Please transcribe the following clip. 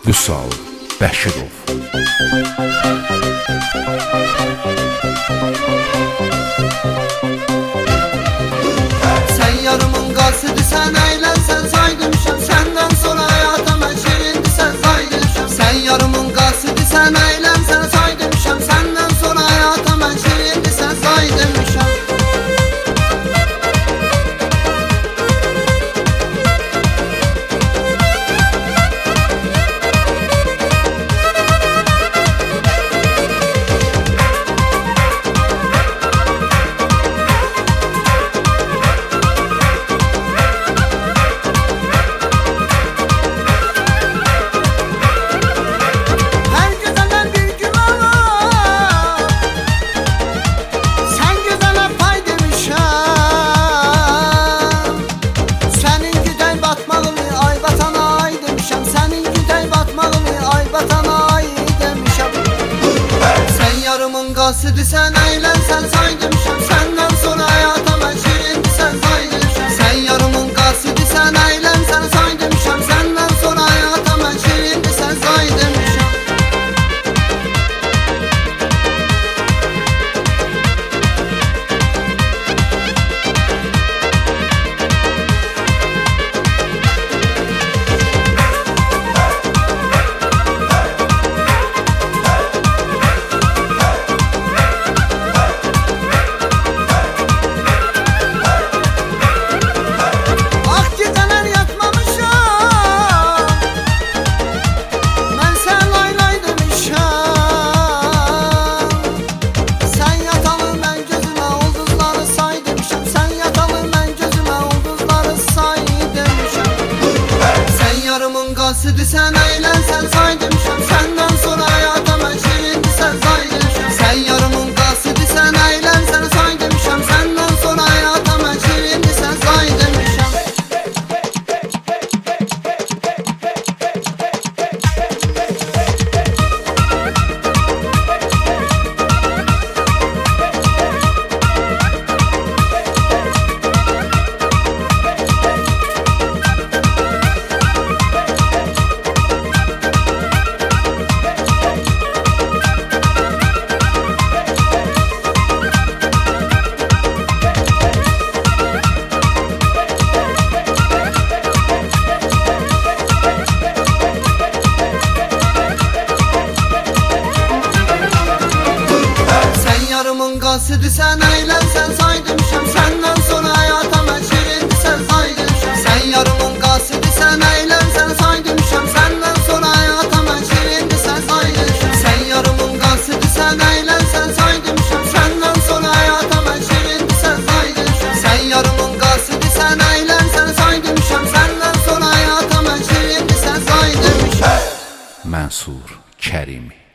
Vüsal Bəşirov. Sen yarımın qasidi, sen eğlensen saydım-şam. Senden sonra hayata mən şirindi, sen saydım-şam. Sen yarımın qasidi, sen eğlensen saydım-şam. Senden sonra hayata mən şirindi, sen saydım-şam. Qasidi, sen eğlensen saydım-şam. Senden sonra hayata mən şirindi, sen saydım-şam. Sen yarımın qasidi, sen eğlensen saydım-şam. Senden sonra hayata mən şirindi, sen saydım-şam. Qasidi, sen eğlensen saydım-şam. Senden sonra hayata mən şirindi, sen saydım-şam. Sen yarımın qasidi, sen eğlensen saydım-şam. Senden sonra hayata mən şirindi, sen saydım-şam. Qasidi, sen eğlensen saydım-şam. Senden sonra hayata mən şirindi, sen saydım-şam. Sen yarımın qasidi, sen eğlensen saydım-şam. Senden sonra hayata mən şirindi, sen saydım-şam. Sen yarımın qasidi, sen eğlensen saydım-şam. Senden sonra hayata mən şirindi, sen saydım-şam. Sen yarımın qasidi, sen eğlensen saydım-şam. Senden sonra hayata mən şirindi, sen saydım-şam. Mənsur Kərimi.